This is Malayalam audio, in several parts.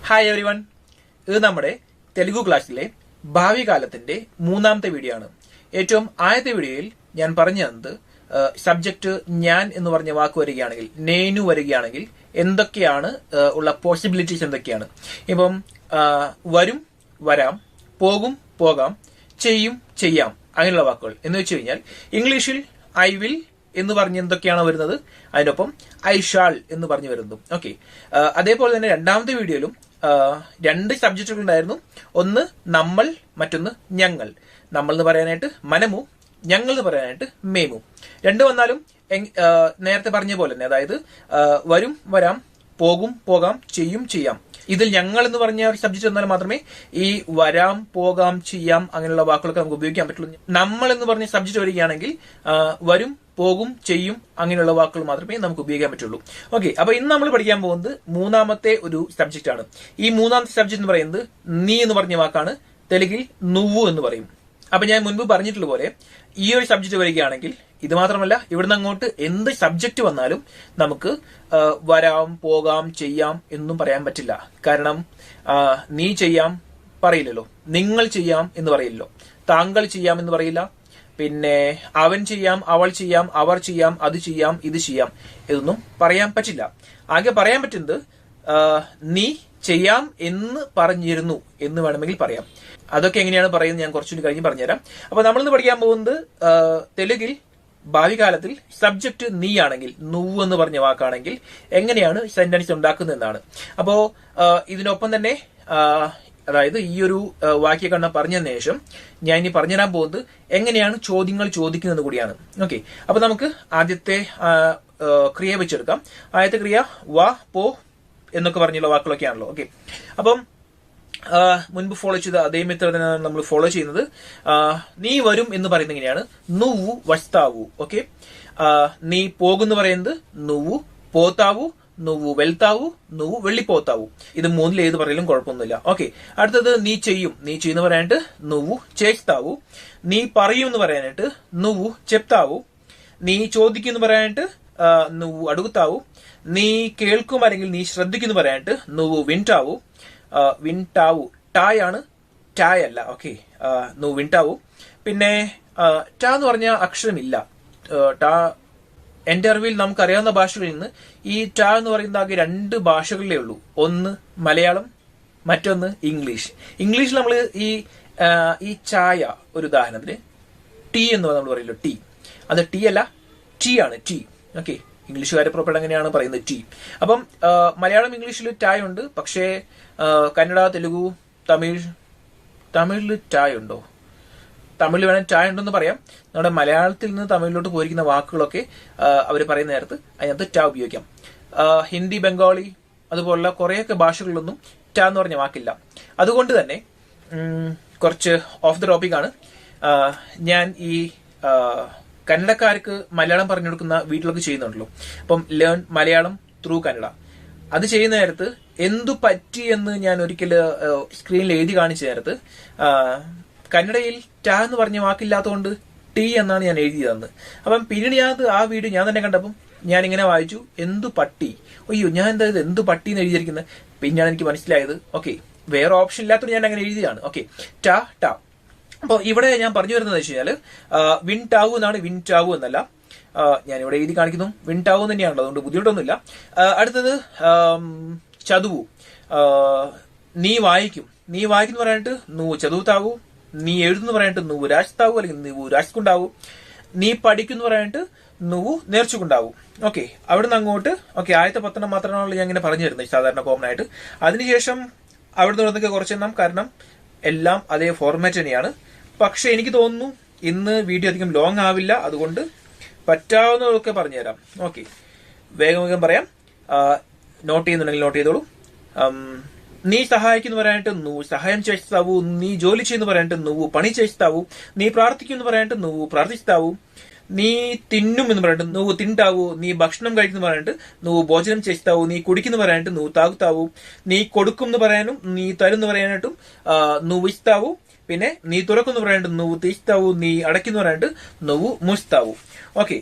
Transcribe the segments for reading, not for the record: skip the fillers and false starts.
Hi every one. ഇത് നമ്മുടെ തെലുഗു ക്ലാസ്സിലെ ഭാവി കാലത്തിന്റെ മൂന്നാമത്തെ വീഡിയോ ആണ്. ഏറ്റവും ആദ്യത്തെ വീഡിയോയിൽ ഞാൻ പറഞ്ഞു തന്നത് സബ്ജക്ട് ഞാൻ എന്ന് പറഞ്ഞ വാക്ക് വരികയാണെങ്കിൽ, നേനു വരികയാണെങ്കിൽ എന്തൊക്കെയാണ് ഉള്ള പോസിബിലിറ്റീസ് എന്തൊക്കെയാണ്. ഇപ്പം വരും, വരാം, പോകും, പോകാം, ചെയ്യും, ചെയ്യാം, അങ്ങനെയുള്ള വാക്കുകൾ എന്ന് വെച്ച് കഴിഞ്ഞാൽ ഇംഗ്ലീഷിൽ ഐ വിൽ എന്ന് പറഞ്ഞ് എന്തൊക്കെയാണ് വരുന്നത്, അതിനൊപ്പം ഐ ഷാൾ എന്ന് പറഞ്ഞു വരുന്നതും. ഓക്കെ, അതേപോലെ തന്നെ രണ്ടാമത്തെ വീഡിയോയിലും രണ്ട് സബ്ജക്റ്റുകൾ ഉണ്ടായിരുന്നു. ഒന്ന് നമ്മൾ, മറ്റൊന്ന് ഞങ്ങൾ. നമ്മൾ എന്ന് പറയാനായിട്ട് മനമു, ഞങ്ങൾ എന്ന് പറയാനായിട്ട് മേമു. രണ്ടു വന്നാലും നേരത്തെ പറഞ്ഞ പോലെ തന്നെ, അതായത് വരും, വരാം, പോകും, പോകാം, ചെയ്യും, ചെയ്യാം. ഇതിൽ ഞങ്ങൾ എന്ന് പറഞ്ഞ ഒരു സബ്ജക്ട് വന്നാൽ മാത്രമേ ഈ വരാം, പോകാം, ചെയ്യാം അങ്ങനെയുള്ള വാക്കുകളൊക്കെ നമുക്ക് ഉപയോഗിക്കാൻ പറ്റുള്ളൂ. നമ്മൾ എന്ന് പറഞ്ഞ സബ്ജക്ട് വരികയാണെങ്കിൽ വരും, പോകും, ചെയ്യും അങ്ങനെയുള്ള വാക്കുകൾ മാത്രമേ നമുക്ക് ഉപയോഗിക്കാൻ പറ്റുള്ളൂ. ഓക്കെ, അപ്പൊ ഇന്ന് നമ്മൾ പഠിക്കാൻ പോകുന്നത് മൂന്നാമത്തെ ഒരു സബ്ജക്റ്റ് ആണ്. ഈ മൂന്നാമത്തെ സബ്ജക്ട് എന്ന് പറയുന്നത് നീ എന്ന് പറഞ്ഞ വാക്കാണ്. തെലുങ്കിൽ നുവ്വു എന്ന് പറയും. അപ്പൊ ഞാൻ മുൻപ് പറഞ്ഞിട്ടുള്ള പോലെ ഈ ഒരു സബ്ജക്ട് വരികയാണെങ്കിൽ, ഇത് മാത്രമല്ല ഇവിടുന്ന് അങ്ങോട്ട് എന്ത് സബ്ജക്ട് വന്നാലും നമുക്ക് വരാം, പോകാം, ചെയ്യാം എന്നും പറയാൻ പറ്റില്ല. കാരണം നീ ചെയ്യാം പറയില്ലല്ലോ, നിങ്ങൾ ചെയ്യാം എന്ന് പറയില്ലല്ലോ, താങ്കൾ ചെയ്യാം എന്ന് പറയില്ല, പിന്നെ അവൻ ചെയ്യാം, അവൾ ചെയ്യാം, അവർ ചെയ്യാം, അത് ചെയ്യാം, ഇത് ചെയ്യാം, ഇതൊന്നും പറയാൻ പറ്റില്ല. ആകെ പറയാൻ പറ്റുന്നത് നീ ചെയ്യാം എന്ന് പറഞ്ഞിരുന്നു എന്ന് വേണമെങ്കിൽ പറയാം. അതൊക്കെ എങ്ങനെയാണ് പറയുന്നത് ഞാൻ കുറച്ചുകൂടി കഴിഞ്ഞ് പറഞ്ഞുതരാം. അപ്പൊ നമ്മളിന്ന് പഠിക്കാൻ പോകുന്നത് തെലുങ്കിൽ ഭാവി കാലത്തിൽ സബ്ജക്ട് നീ ആണെങ്കിൽ, നുവ്വ് എന്ന് പറഞ്ഞ വാക്കാണെങ്കിൽ എങ്ങനെയാണ് സെന്റൻസ് ഉണ്ടാക്കുന്നതെന്നാണ്. അപ്പോ ഇതിനൊപ്പം തന്നെ അതായത് ഈ ഒരു വാക്യഘടന പറഞ്ഞതിന് ശേഷം ഞാൻ ഇനി പറഞ്ഞുതരാൻ പോകുന്നത് എങ്ങനെയാണ് ചോദ്യങ്ങൾ ചോദിക്കുന്നത് കൂടിയാണ്. ഓക്കെ, അപ്പൊ നമുക്ക് ആദ്യത്തെ ക്രിയ വെച്ചെടുക്കാം. ആദ്യത്തെ ക്രിയ വാ, പോ എന്നൊക്കെ പറഞ്ഞുള്ള വാക്കുകളൊക്കെയാണല്ലോ. ഓക്കെ, അപ്പം മുൻപ് ഫോളോ ചെയ്ത അതേ മെത്തേഡ് തന്നെയാണ് നമ്മൾ ഫോളോ ചെയ്യുന്നത്. നീ വരും എന്ന് പറയുന്നത് എങ്ങനെയാണ്, നുവ്വു വസ്താവു. ഓക്കെ, നീ പോകുന്നു പറയുന്നത് നുവ്വു പോത്താവു, നുവ്വു വെൽത്താവു, നുവ്വു വെള്ളിപ്പോത്താവു. ഇത് മൂന്നിൽ ഏത് പറയലും കുഴപ്പമൊന്നുമില്ല. ഓക്കെ, അടുത്തത് നീ ചെയ്യും. നീ ചെയ്യുന്ന പറയാനായിട്ട് നുവ്വു ചേസ്താവു. നീ പറയും എന്ന് പറയാനായിട്ട് നുവ്വു ചെപ്താവു. നീ ചോദിക്കുന്നു പറയാനായിട്ട് നുവ്വു അടുത്താവു. നീ കേൾക്കും അല്ലെങ്കിൽ നീ ശ്രദ്ധിക്കുന്നു പറയാനായിട്ട് നുവ്വു വിൻടാവു. വിൻടാവു ടായ് ആണ്, ടായ് അല്ല. ഓക്കെ, നുവ്വു വിൻടാവു. പിന്നെ ടാ എന്ന് പറഞ്ഞ അക്ഷരമില്ല. ടാ എന്റെ അറിവിൽ നമുക്കറിയാവുന്ന ഭാഷകളിൽ നിന്ന് ഈ ടാ എന്ന് പറയുന്ന ആകെ രണ്ട് ഭാഷകളിലേ ഉള്ളൂ. ഒന്ന് മലയാളം, മറ്റൊന്ന് ഇംഗ്ലീഷ്. ഇംഗ്ലീഷിൽ നമ്മൾ ഈ ചായ ഒരു ഉദാഹരണത്തിന് ടീ എന്ന് നമ്മൾ പറയല്ലോ, ടീ. അത് ടീ അല്ല, ടീ ആണ്, ടീ. ഓക്കെ, ഇംഗ്ലീഷുകാരെ പുറപ്പെടാൻ അങ്ങനെയാണ് പറയുന്നത്, ടീ. അപ്പം മലയാളം ഇംഗ്ലീഷിൽ ടായ് ഉണ്ട്, പക്ഷേ കന്നഡ, തെലുഗു, തമിഴിൽ ടായ് ഉണ്ടോ? തമിഴിൽ വേണേൽ ടായ് ഉണ്ടെന്ന് പറയാം. നമ്മുടെ മലയാളത്തിൽ നിന്ന് തമിഴിലോട്ട് പോയിരിക്കുന്ന വാക്കുകളൊക്കെ അവർ പറയുന്ന നേരത്ത് അതിനകത്ത് ടാ ഉപയോഗിക്കാം. ഹിന്ദി, ബംഗാളി അതുപോലുള്ള കുറേയൊക്കെ ഭാഷകളിലൊന്നും ടാ എന്ന് പറഞ്ഞ വാക്കില്ല. അതുകൊണ്ട് തന്നെ കുറച്ച് ഓഫ് ദ ടോപ്പിക് ആണ്. ഞാൻ ഈ കന്നഡക്കാർക്ക് മലയാളം പറഞ്ഞു കൊടുക്കുന്ന വീട്ടിലൊക്കെ ചെയ്യുന്നുണ്ടല്ലോ. അപ്പം ലേൺ മലയാളം ത്രൂ കന്നഡ. അത് ചെയ്യുന്ന നേരത്ത് എന്തു പറ്റി എന്ന് ഞാൻ ഒരിക്കൽ സ്ക്രീനിൽ എഴുതി കാണിച്ച നേരത്ത് കന്നഡയിൽ ടാ എന്ന് പറഞ്ഞ വാക്കില്ലാത്തതുകൊണ്ട് ടി എന്നാണ് ഞാൻ എഴുതി തന്നത്. അപ്പം പിന്നീട് ആ വീഡിയോ ഞാൻ തന്നെ കണ്ടപ്പം ഞാൻ ഇങ്ങനെ വായിച്ചു, എന്തു പട്ടി, അയ്യോ ഞാൻ എന്താ ഇത് എന്തു പട്ടി എന്ന് എഴുതിയിരിക്കുന്നത്. പിന്നെയാണ് എനിക്ക് മനസ്സിലായത്, ഓക്കെ വേറെ ഓപ്ഷൻ ഇല്ലാത്തതുകൊണ്ട് ഞാൻ അങ്ങനെ എഴുതിയതാണ്. ഓക്കെ, ടാ ടാ. അപ്പോൾ ഇവിടെ ഞാൻ പറഞ്ഞു വരുന്നത് വെച്ച് കഴിഞ്ഞാൽ വിൻടാവു എന്നാണ്, വിൻടാവു എന്നല്ല. ഞാൻ ഇവിടെ എഴുതി കാണിക്കുന്നു, വിൻടാവു തന്നെയാണല്ലോ, അതുകൊണ്ട് ബുദ്ധിമുട്ടൊന്നുമില്ല. അടുത്തത് ചതുവു. നീ വായിക്കും. നീ വായിക്കുന്നു പറയാനായിട്ട് നുവ്വു ചതുവുത്താവു. നീ എഴുതുന്നു പറയാനായിട്ട് നുവ്വു രാജ്താവു അല്ലെങ്കിൽ നുവ്വു രാജ്കുണ്ടാവു. നീ പഠിക്കുന്നു പറയാനായിട്ട് നുവ്വു നേർച്ചുകുണ്ടാവു. ഓക്കെ, അവിടുന്ന് അങ്ങോട്ട് ഓക്കെ ആദ്യത്തെ 10 മാത്രമാണല്ലോ ഞാൻ ഇങ്ങനെ പറഞ്ഞു തരുന്നത് സാധാരണ കോമൺ ആയിട്ട്. അതിനുശേഷം അവിടുന്ന് ഇവിടുന്നൊക്കെ കുറച്ചെണ്ണം, കാരണം എല്ലാം അതേ ഫോർമാറ്റ് തന്നെയാണ്. പക്ഷെ എനിക്ക് തോന്നുന്നു ഇന്ന് വീഡിയോ അധികം ലോങ് ആവില്ല, അതുകൊണ്ട് പറ്റാവുന്നതൊക്കെ പറഞ്ഞുതരാം. ഓക്കെ, വേഗം പറയാം. നോട്ട് ചെയ്യുന്നുണ്ടെങ്കിൽ നോട്ട് ചെയ്തോളൂ. നീ സഹായിക്കുന്നു പറയാനായിട്ട് നുവ്വു സഹായം చేస్తావు. നീ ജോലി ചെയ്യുന്നു പറയാനായിട്ട് നുവ്വു പണി చేస్తావు. നീ പ്രാർത്ഥിക്കുന്നു പറയാനായിട്ട് നുവ്വു പ്രാർത്ഥിస్తావు. നീ തിന്നും എന്ന് പറയാനായിട്ട് നുവ്വു തിണ്ടാവു. നീ ഭക്ഷണം കഴിക്കുന്നു പറയാനായിട്ട് നുവ്വു ഭോജനം చేస్తావు. നീ കുടിക്കുന്നു പറയാനായിട്ട് നുവ്വു താകുത്താവു. നീ കൊടുക്കും എന്ന് പറയാനും നീ തരുന്നു പറയാനായിട്ടും നുവ്വു ഇస్తావు. പിന്നെ നീ തുറക്കുന്നു പറയാനായിട്ട് നുവ്വു തീസ്താവു. നീ അടയ്ക്കുന്നു പറയാനായിട്ട് നുവ്വു മൂസ്താവു. ഓക്കെ,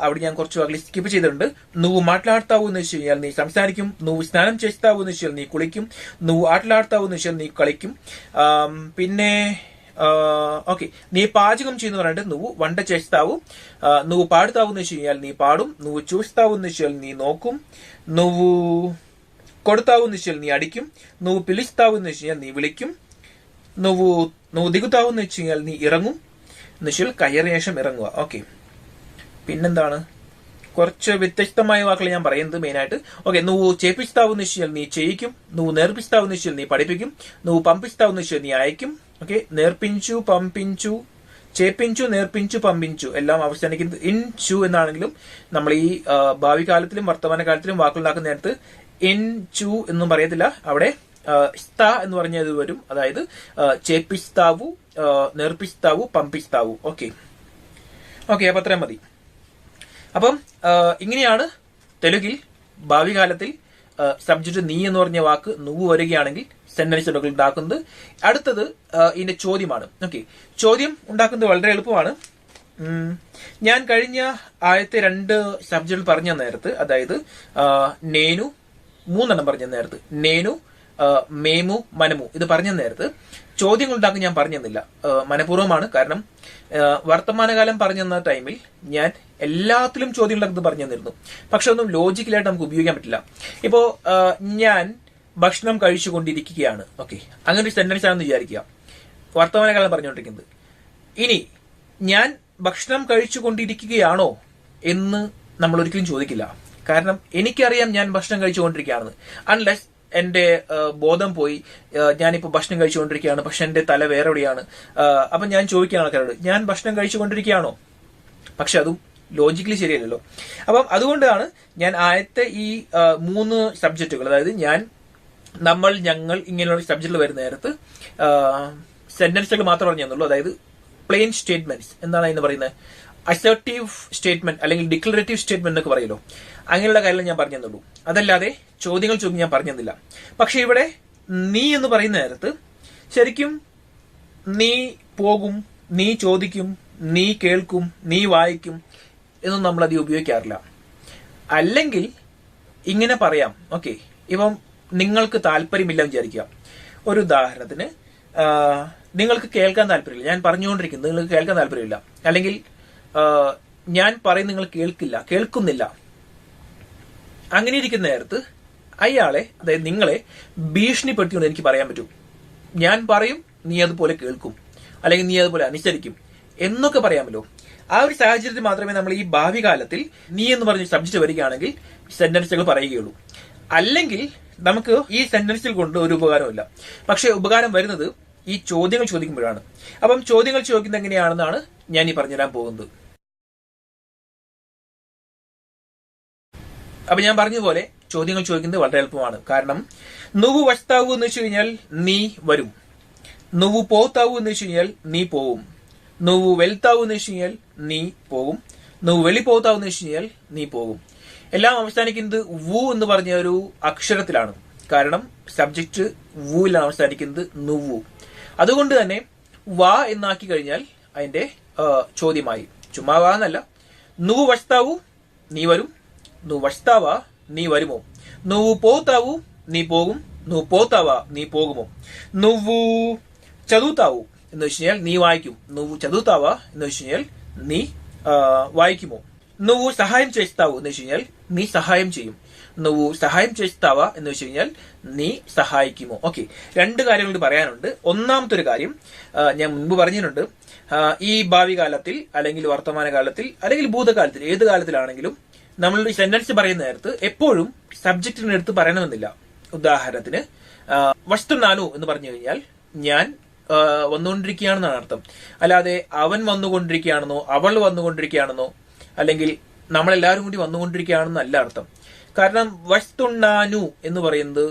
അവിടെ ഞാൻ കുറച്ച് വാക്കുകൾ സ്കിപ്പ് ചെയ്തിട്ടുണ്ട്. నువ్వు మాట్లాడతావు എന്ന് വെച്ച് കഴിഞ്ഞാൽ നീ സംസാരിക്കും. నువ్వు സ്നാനം చేస్తావు എന്ന് വെച്ചാൽ നീ കുളിക്കും. నువ్వు ఆటలాడతావు എന്ന് വെച്ചാൽ നീ കളിക്കും. പിന്നെ ഓക്കെ, നീ പാചകം ചെയ്യുന്ന പറഞ്ഞിട്ട് నువ్వు వంట చేస్తావు. నువ్వు పాడుతావు എന്ന് വെച്ച് കഴിഞ്ഞാൽ നീ പാടും. నువ్వు చూస్తావు എന്ന് വെച്ചാൽ നീ നോക്കും. నువ్వు కొడతావు എന്ന് വെച്ചാൽ നീ അടിക്കും. నువ్వు పిలుస్తావు എന്ന് വെച്ച് കഴിഞ്ഞാൽ നീ വിളിക്കും. నువ్వు దిగుతావు എന്ന് വെച്ച് കഴിഞ്ഞാൽ നീ ഇറങ്ങും എന്ന് വെച്ചാൽ കയറിയ ശേഷം ഇറങ്ങുക. ഓക്കെ, പിന്നെന്താണ് കുറച്ച് വ്യത്യസ്തമായ വാക്കുകൾ ഞാൻ പറയുന്നത് മെയിനായിട്ട്. ഓക്കെ, నువ్వు చేపిస్తావు എന്ന് വെച്ചാൽ നീ ചെയ്യിക്കും. నువ్వు నేర్పిస్తావు എന്ന് വെച്ചാൽ നീ പഠിപ്പിക്കും. నువ్వు పంపిస్తావు എന്ന് വെച്ചാൽ നീ അയക്കും. ഓക്കെ, നേർപ്പിച്ചു, പമ്പിച്ചു, ചേപ്പിഞ്ചു, നേർപ്പിഞ്ചു, പമ്പിഞ്ചു എല്ലാം അവസാനിക്കുന്നത് ഇൻ ചു എന്നാണെങ്കിലും നമ്മൾ ഈ ഭാവി കാലത്തിലും വർത്തമാന കാലത്തിലും വാക്കുകൾ ഉണ്ടാക്കുന്ന നേരത്ത് ഇൻ ചു എന്നും പറയത്തില്ല. അവിടെ സ്ത എന്ന് പറഞ്ഞത് വരും. അതായത് ചേപ്പിസ്താവു, നേർപ്പിസ്താവു, പമ്പിസ്താവു. ഓക്കെ, അപ്പൊ അത്രയും മതി. അപ്പം ഇങ്ങനെയാണ് തെലുങ്കിൽ ഭാവി കാലത്തിൽ സബ്ജക്ട് നീ എന്ന് പറഞ്ഞ വാക്ക് నువ్వు വരികയാണെങ്കിൽ സെന്റൻസുകൾ ഉണ്ടാക്കുന്നത്. അടുത്തത് ഇതിന്റെ ചോദ്യമാണ്. ഓക്കെ, ചോദ്യം ഉണ്ടാക്കുന്നത് വളരെ എളുപ്പമാണ്. ഞാൻ കഴിഞ്ഞ ആദ്യത്തെ 2 സബ്ജക്റ്റുകൾ പറഞ്ഞ നേരത്ത്, അതായത് നേനു 3 പറഞ്ഞ നേരത്ത്, നേനു, മേമു, മനമു ഇത് പറഞ്ഞ നേരത്ത് ചോദ്യങ്ങൾ ഉണ്ടാക്കാൻ ഞാൻ പറഞ്ഞു തന്നില്ല. മനഃപൂർവ്വമാണ്. കാരണം വർത്തമാനകാലം പറഞ്ഞു തന്ന ടൈമിൽ ഞാൻ എല്ലാത്തിലും ചോദ്യങ്ങളൊക്കെ പറഞ്ഞു തന്നിരുന്നു. പക്ഷെ ഒന്നും ലോജിക്കലായിട്ട് നമുക്ക് ഉപയോഗിക്കാൻ പറ്റില്ല. ഇപ്പോ ഞാൻ ഭക്ഷണം കഴിച്ചുകൊണ്ടിരിക്കുകയാണ്. ഓക്കെ, അങ്ങനെ ഒരു സെന്റൻസ് ആണെന്ന് വിചാരിക്കുക. വർത്തമാനകാലം പറഞ്ഞുകൊണ്ടിരിക്കുന്നത്. ഇനി ഞാൻ ഭക്ഷണം കഴിച്ചുകൊണ്ടിരിക്കുകയാണോ എന്ന് നമ്മൾ ഒരിക്കലും ചോദിക്കില്ല. കാരണം എനിക്കറിയാം ഞാൻ ഭക്ഷണം കഴിച്ചുകൊണ്ടിരിക്കുകയാണെന്ന്. അൺലെസ് എന്റെ ബോധം പോയി ഞാനിപ്പോ ഭക്ഷണം കഴിച്ചുകൊണ്ടിരിക്കുകയാണ്, പക്ഷെ എന്റെ തല വേറെ എവിടെയാണ്. അപ്പൊ ഞാൻ ചോദിക്കുകയാണ് ആൾക്കാരോട്, ഞാൻ ഭക്ഷണം കഴിച്ചുകൊണ്ടിരിക്കുകയാണോ? പക്ഷെ അതും ലോജിക്കലി ശരിയല്ലല്ലോ. അപ്പം അതുകൊണ്ടാണ് ഞാൻ ആദ്യത്തെ ഈ 3 സബ്ജക്റ്റുകൾ, അതായത് ഞാൻ, നമ്മൾ, ഞങ്ങൾ ഇങ്ങനെയുള്ള സബ്ജക്റ്റുകൾ വരുന്ന നേരത്ത് സെന്റൻസുകൾ മാത്രം പറഞ്ഞു തന്നുള്ളൂ. അതായത് പ്ലെയിൻ സ്റ്റേറ്റ്മെന്റ്സ് എന്താണ് അതിന് പറയുന്നത്, അസർട്ടീവ് സ്റ്റേറ്റ്മെന്റ് അല്ലെങ്കിൽ ഡിക്ലറേറ്റീവ് സ്റ്റേറ്റ്മെന്റ് എന്നൊക്കെ പറയുമല്ലോ, അങ്ങനെയുള്ള കാര്യങ്ങൾ ഞാൻ പറഞ്ഞു തന്നുള്ളൂ. അതല്ലാതെ ചോദ്യങ്ങൾ ചോദിക്കും ഞാൻ പറഞ്ഞു തന്നില്ല. പക്ഷെ ഇവിടെ നീ എന്ന് പറയുന്ന നേരത്ത് ശരിക്കും നീ പോകും, നീ ചോദിക്കും, നീ കേൾക്കും, നീ വായിക്കും എന്നൊന്നും നമ്മളധികം ഉപയോഗിക്കാറില്ല. അല്ലെങ്കിൽ ഇങ്ങനെ പറയാം. ഓക്കെ, ഇപ്പം നിങ്ങൾക്ക് താല്പര്യമില്ല വിചാരിക്കുക. ഒരു ഉദാഹരണത്തിന്, നിങ്ങൾക്ക് കേൾക്കാൻ താല്പര്യമില്ല, ഞാൻ പറഞ്ഞുകൊണ്ടിരിക്കുന്നത് നിങ്ങൾക്ക് കേൾക്കാൻ താല്പര്യമില്ല, അല്ലെങ്കിൽ ഞാൻ പറയുന്നത് നിങ്ങൾ കേൾക്കുന്നില്ല. അങ്ങനെ ഇരിക്കുന്ന നേരത്ത് അയാളെ, അതായത് നിങ്ങളെ ഭീഷണിപ്പെടുത്തിക്കൊണ്ട് എനിക്ക് പറയാൻ പറ്റും, ഞാൻ പറയും, നീ അതുപോലെ കേൾക്കും, അല്ലെങ്കിൽ നീ അതുപോലെ അനുസരിക്കും എന്നൊക്കെ പറയാമല്ലോ. ആ ഒരു സാഹചര്യത്തിൽ മാത്രമേ നമ്മൾ ഈ ഭാവി കാലത്തിൽ നീ എന്ന് പറഞ്ഞ സബ്ജക്ട് വരികയാണെങ്കിൽ സെന്റൻസുകൾ പറയുകയുള്ളൂ. അല്ലെങ്കിൽ നമുക്ക് ഈ സെന്റൻസിൽ കൊണ്ട് ഒരു ഉപകാരമില്ല. പക്ഷെ ഉപകാരം വരുന്നത് ഈ ചോദ്യങ്ങൾ ചോദിക്കുമ്പോഴാണ്. അപ്പം ചോദ്യങ്ങൾ ചോദിക്കുന്നത് എങ്ങനെയാണെന്നാണ് ഞാൻ ഈ പറഞ്ഞുതരാൻ പോകുന്നത്. അപ്പൊ ഞാൻ പറഞ്ഞതുപോലെ ചോദ്യങ്ങൾ ചോദിക്കുന്നത് വളരെ എളുപ്പമാണ്. കാരണം నువ్వు వస్తావు എന്ന് വെച്ച് കഴിഞ്ഞാൽ നീ വരും, నువ్వు పోతావు എന്ന് വെച്ച് കഴിഞ്ഞാൽ നീ പോവും, నువ్వు వెళ్తావు എന്ന് വെച്ച് കഴിഞ്ഞാൽ നീ പോകും, నువ్వు వెళ్ళిపోతావు എന്ന് വെച്ച് കഴിഞ്ഞാൽ നീ പോകും. എല്ലാം അവസാനിക്കുന്നത് വു എന്ന് പറഞ്ഞ ഒരു അക്ഷരത്തിലാണ്. കാരണം സബ്ജക്ട് വുവിലാണ് അവസാനിക്കുന്നത്, నువ్వు. അതുകൊണ്ട് തന്നെ വാ എന്നാക്കി കഴിഞ്ഞാൽ അതിന്റെ ചോദ്യമായി. ചുമ്മാ വാ എന്നല്ല. నువ్వు వస్తావు നീ വരും, నువ్వు వస్తావా നീ വരുമോ, నువ్వు పోతావు നീ പോകും, నువ్వు పోతావా നീ പോകുമോ, నువ్వు చదువుతావు എന്ന് വെച്ച് കഴിഞ്ഞാൽ നീ വായിക്കും, నువ్వు చదువుతావా എന്ന് വെച്ച് കഴിഞ്ഞാൽ നീ വായിക്കുമോ, నువ్వు സഹായം చేస్తావు എന്ന് വെച്ച് കഴിഞ്ഞാൽ നീ സഹായം ചെയ്യും, నువ్వు സഹായം చేస్తావా എന്ന് വെച്ച് കഴിഞ്ഞാൽ നീ സഹായിക്കുമോ. ഓക്കെ, 2 കാര്യങ്ങൾ പറയാനുണ്ട്. ഒന്നാമത്തെ ഒരു കാര്യം ഞാൻ മുൻപ് പറഞ്ഞിട്ടുണ്ട്. ഈ ഭാവി കാലത്തിൽ അല്ലെങ്കിൽ വർത്തമാന കാലത്തിൽ അല്ലെങ്കിൽ ഭൂതകാലത്തിൽ ഏത് കാലത്തിലാണെങ്കിലും നമ്മൾ ഈ സെന്റൻസ് പറയുന്ന നേരത്ത് എപ്പോഴും സബ്ജക്റ്റിന് എടുത്ത് പറയണമെന്നില്ല. ഉദാഹരണത്തിന് വസ്തുനാനു എന്ന് പറഞ്ഞു കഴിഞ്ഞാൽ ഞാൻ വന്നുകൊണ്ടിരിക്കുകയാണെന്നാണ് അർത്ഥം. അല്ലാതെ അവൻ വന്നുകൊണ്ടിരിക്കുകയാണെന്നോ അവൾ വന്നുകൊണ്ടിരിക്കുകയാണെന്നോ അല്ലെങ്കിൽ നമ്മളെല്ലാവരും കൂടി വന്നുകൊണ്ടിരിക്കുകയാണെന്നല്ല അർത്ഥം. കാരണം വസ്തുണ്ടാനു എന്ന് പറയുന്നത്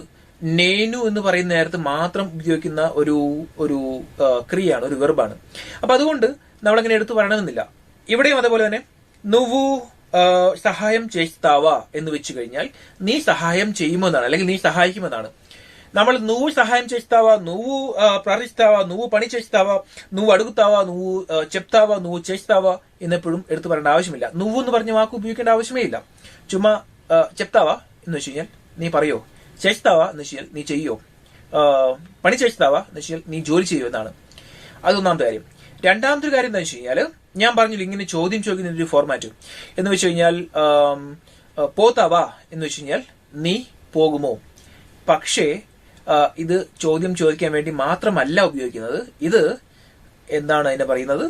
നേനു എന്ന് പറയുന്ന നേരത്ത് മാത്രം ഉപയോഗിക്കുന്ന ഒരു ക്രിയയാണ്, ഒരു വെർബാണ്. അപ്പൊ അതുകൊണ്ട് നമ്മളങ്ങനെ എടുത്തു പറയണമെന്നില്ല. ഇവിടെയും അതുപോലെ തന്നെ నువ్వు സഹായം చేస్తావా എന്ന് വെച്ച് കഴിഞ്ഞാൽ നീ സഹായം ചെയ്യുമെന്നാണ്, അല്ലെങ്കിൽ നീ സഹായിക്കുമെന്നാണ്. നമ്മൾ నువ్వు సహాయం చేస్తావా, నువ్వు ప్రార్థిస్తావా, నువ్వు పని చేస్తావా, నువ్వు అడుగుతావా, నువ్వు చెప్తావా, నువ్వు చేస్తావా എന്നെപ്പോഴും എടുത്തു പറയേണ്ട ആവശ്യമില്ല. నువ్వు എന്ന് പറഞ്ഞ വാക്ക് ഉപയോഗിക്കേണ്ട ആവശ്യമേ ഇല്ല. ചുമ്മാ చెప్తావా എന്ന് വെച്ച് കഴിഞ്ഞാൽ നീ പറയോ, చేస్తావా എന്ന് വെച്ച് കഴിഞ്ഞാൽ നീ ചെയ്യോ, പണി చేస్తావా എന്ന് വെച്ച് കഴിഞ്ഞാൽ നീ ജോലി ചെയ്യോ എന്നാണ്. അതൊന്നാമത്തെ കാര്യം. രണ്ടാമത്തെ കാര്യം എന്താ വെച്ച് കഴിഞ്ഞാൽ ഞാൻ പറഞ്ഞില്ല ഇങ്ങനെ ചോദ്യം ചോദിക്കുന്ന ഒരു ഫോർമാറ്റ് എന്ന് വെച്ച് കഴിഞ്ഞാൽ പോത്താവാ എന്ന് വെച്ച് കഴിഞ്ഞാൽ നീ പോകുമോ. പക്ഷേ ഇത് ചോദ്യം ചോദിക്കാൻ വേണ്ടി മാത്രമല്ല ഉപയോഗിക്കുന്നത്. ഇത് എന്താണ് അതിനെ പറയുന്നത്,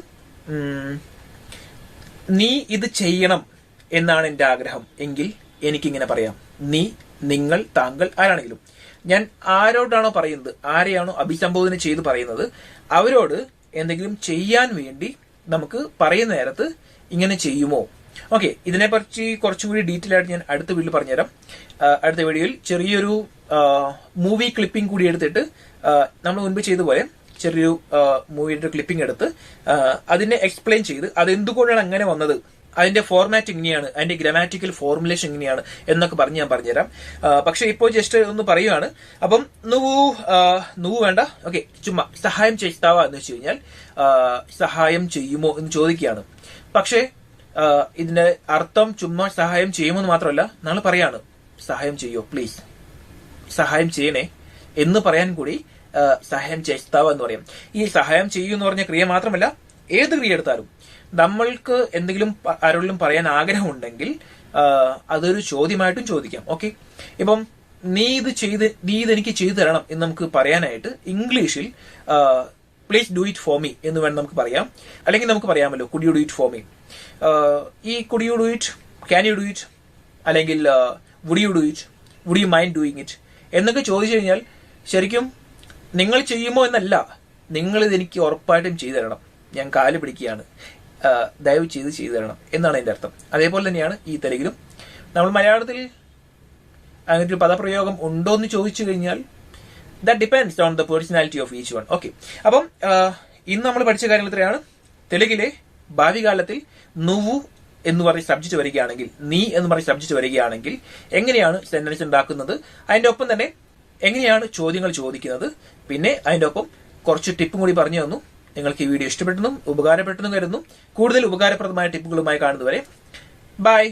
നീ ഇത് ചെയ്യണം എന്നാണ് എന്റെ ആഗ്രഹം എങ്കിൽ എനിക്കിങ്ങനെ പറയാം. നീ, നിങ്ങൾ, താങ്കൾ, ആരാണെങ്കിലും ഞാൻ ആരോടാണോ പറയുന്നത്, ആരെയാണോ അഭിസംബോധന ചെയ്ത് പറയുന്നത്, അവരോട് എന്തെങ്കിലും ചെയ്യാൻ വേണ്ടി നമുക്ക് പറയുന്ന നേരത്ത് ഇങ്ങനെ ചെയ്യുമോ. ഓക്കെ, ഇതിനെപ്പറ്റി കുറച്ചും കൂടി ഡീറ്റെയിൽ ആയിട്ട് ഞാൻ അടുത്ത വീഡിയോയിൽ പറഞ്ഞുതരാം. അടുത്ത വീഡിയോയിൽ ചെറിയൊരു മൂവി ക്ലിപ്പിംഗ് കൂടി എടുത്തിട്ട് നമ്മൾ മുൻപ് ചെയ്ത പോലെ ചെറിയൊരു മൂവിയുടെ ക്ലിപ്പിംഗ് എടുത്ത് അതിനെ എക്സ്പ്ലെയിൻ ചെയ്ത് അതെന്തുകൊണ്ടാണ് അങ്ങനെ വന്നത്, അതിന്റെ ഫോർമാറ്റ് എങ്ങനെയാണ്, അതിന്റെ ഗ്രാമാറ്റിക്കൽ ഫോർമുലേഷൻ എങ്ങനെയാണ് എന്നൊക്കെ പറഞ്ഞ് ഞാൻ പറഞ്ഞുതരാം. പക്ഷെ ഇപ്പോൾ ജസ്റ്റ് ഒന്ന് പറയുകയാണ്. അപ്പം నువ్వు വേണ്ട, ഓക്കെ, ചുമ്മാ സഹായം ചെയ്താവാ എന്ന് വെച്ച് കഴിഞ്ഞാൽ സഹായം ചെയ്യുമോ എന്ന് ചോദിക്കുകയാണ്. പക്ഷേ ഇതിന്റെ അർത്ഥം ചുമ്മാ സഹായം ചെയ്യുമോ എന്ന് മാത്രമല്ല, നമ്മൾ പറയാണ് സഹായം ചെയ്യോ, പ്ലീസ് സഹായം ചെയ്യണേ എന്ന് പറയാൻ കൂടി സഹായം ചെയ്താവാ എന്ന് പറയും. ഈ സഹായം ചെയ്യൂ എന്ന് പറഞ്ഞ ക്രിയ മാത്രമല്ല, ഏത് ക്രിയ എടുത്താലും നമ്മൾക്ക് എന്തെങ്കിലും ആരോടും പറയാൻ ആഗ്രഹമുണ്ടെങ്കിൽ അതൊരു ചോദ്യമായിട്ടും ചോദിക്കാം. ഓക്കെ, ഇപ്പം നീ ഇതെനിക്ക് ചെയ്തു തരണം എന്ന് നമുക്ക് പറയാനായിട്ട് ഇംഗ്ലീഷിൽ please do it for me എന്ന് വേണം നമുക്ക് പറയാം. അല്ലെങ്കിൽ നമുക്ക് പറയാമല്ലോ could you do it for me. ഈ could you do it, can you do it, അല്ലെങ്കിൽ would you do it, would you mind doing it എന്നൊക്കെ ചോദിച്ചു കഴിഞ്ഞാൽ ശരിക്കും നിങ്ങൾ ചെയ്യുമോ എന്നല്ല, നിങ്ങൾ ഇതെനിക്ക് ഉറപ്പായിട്ടും ചെയ്തു തരണം, ഞാൻ കാല് പിടിക്കുകയാണ്, ദയവ് ചെയ്തു തരണം എന്നാണ് അതിന്റെ അർത്ഥം. അതേപോലെ തന്നെയാണ് ഈ തെലുങ്കിലും. നമ്മൾ മലയാളത്തിൽ അങ്ങനെ ഒരു പദപ്രയോഗം ഉണ്ടോ എന്ന് ചോദിച്ചു കഴിഞ്ഞാൽ that depends on the personality of each one. Okay, അപ്പം ഇന്ന് നമ്മൾ പഠിച്ച കാര്യങ്ങൾ ഇത്രയാണ്. തെലുങ്കിലെ ഭാവി കാലത്തിൽ నువ్వు എന്ന് പറഞ്ഞ സബ്ജക്ട് വരികയാണെങ്കിൽ, നീ എന്ന് പറഞ്ഞ സബ്ജക്ട് വരികയാണെങ്കിൽ എങ്ങനെയാണ് സെന്റൻസ് ഉണ്ടാക്കുന്നത്, അതിന്റെ ഒപ്പം തന്നെ എങ്ങനെയാണ് ചോദ്യങ്ങൾ ചോദിക്കുന്നത്, പിന്നെ അതിന്റെ ഒപ്പം കുറച്ച് ടിപ്പും കൂടി പറഞ്ഞു തന്നു. നിങ്ങൾക്ക് ഈ വീഡിയോ ഇഷ്ടപ്പെട്ടെന്നും ഉപകാരപ്പെട്ടെന്നും കരുതുന്നു. കൂടുതൽ ഉപകാരപ്രദമായ ടിപ്പുകളുമായി കാണുന്നവരെ ബൈ.